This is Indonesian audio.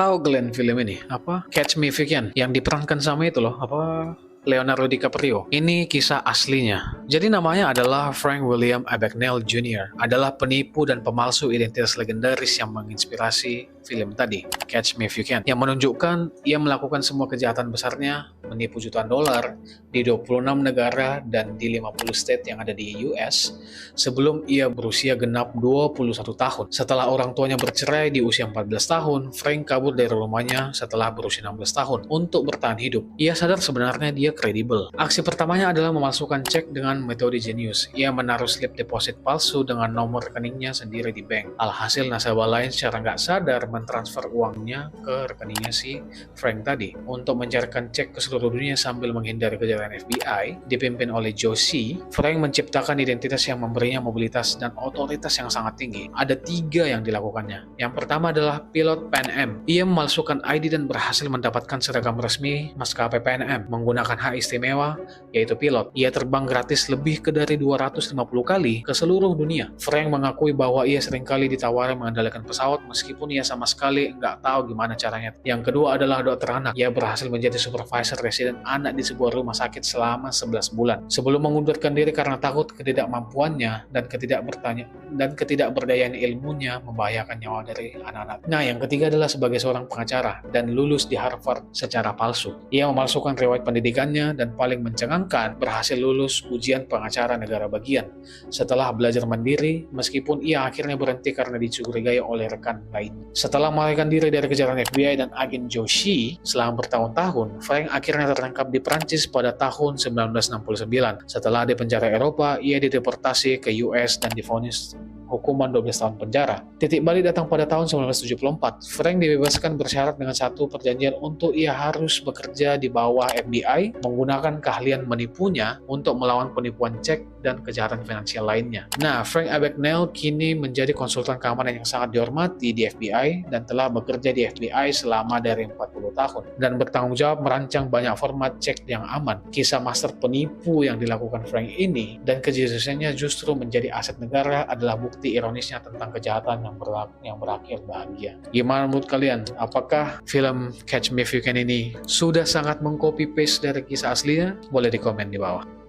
Tahu Glenn film ini? Apa? Catch Me If You Can yang diperankan sama itu loh, apa? Leonardo DiCaprio. Ini kisah aslinya. Jadi namanya adalah Frank William Abagnale Jr. adalah penipu dan pemalsu identitas legendaris yang menginspirasi film tadi, Catch Me If You Can, yang menunjukkan ia melakukan semua kejahatan besarnya, menipu jutaan dolar di 26 negara dan di 50 state yang ada di US sebelum ia berusia genap 21 tahun. Setelah orang tuanya bercerai di usia 14 tahun, Frank kabur dari rumahnya setelah berusia 16 tahun untuk bertahan hidup. Ia sadar sebenarnya dia kredibel. Aksi pertamanya adalah memasukkan cek dengan metode jenius. Ia menaruh slip deposit palsu dengan nomor rekeningnya sendiri di bank. Alhasil nasabah lain secara nggak sadar mentransfer uangnya ke rekeningnya si Frank tadi. Untuk mencarikan cek ke seluruh dunia sambil menghindari kejaran FBI, dipimpin oleh Joe C., Frank menciptakan identitas yang memberinya mobilitas dan otoritas yang sangat tinggi. Ada 3 yang dilakukannya. Yang pertama adalah pilot Pan Am. Ia memalsukan ID dan berhasil mendapatkan seragam resmi maskapai Pan Am menggunakan hak istimewa, yaitu pilot. Ia terbang gratis lebih ke dari 250 kali ke seluruh dunia. Frank mengakui bahwa ia seringkali ditawari mengendalikan pesawat meskipun ia sama sekali nggak tahu gimana caranya. Yang kedua adalah dokter anak. Ia berhasil menjadi supervisor residen anak di sebuah rumah sakit selama 11 bulan. Sebelum mengundurkan diri karena takut ketidakmampuannya dan ketidakberdayaan ilmunya membahayakan nyawa dari anak-anak. Nah, yang ketiga adalah sebagai seorang pengacara dan lulus di Harvard secara palsu. Ia memalsukan riwayat pendidikannya dan paling mencengangkan berhasil lulus ujian pengacara negara bagian setelah belajar mandiri meskipun ia akhirnya berhenti karena dicurigai oleh rekan lain. Setelah melarikan diri dari kejaran FBI dan agen Joe C. selama bertahun-tahun, Frank akhirnya tertangkap di Prancis pada tahun 1969. Setelah di penjara Eropa, ia dideportasi ke US dan divonis hukuman 12 tahun penjara. Titik balik datang pada tahun 1974. Frank dibebaskan bersyarat dengan satu perjanjian untuk ia harus bekerja di bawah FBI menggunakan keahlian menipunya untuk melawan penipuan cek dan kejahatan finansial lainnya. Nah, Frank Abagnale kini menjadi konsultan keamanan yang sangat dihormati di FBI dan telah bekerja di FBI selama dari 40 tahun dan bertanggung jawab merancang banyak format cek yang aman. Kisah master penipu yang dilakukan Frank ini dan kejeniusannya justru menjadi aset negara adalah bukti ironisnya tentang kejahatan yang berakhir bahagia. Gimana menurut kalian? Apakah film Catch Me If You Can ini sudah sangat mengcopy paste dari kisah aslinya? Boleh di komen di bawah.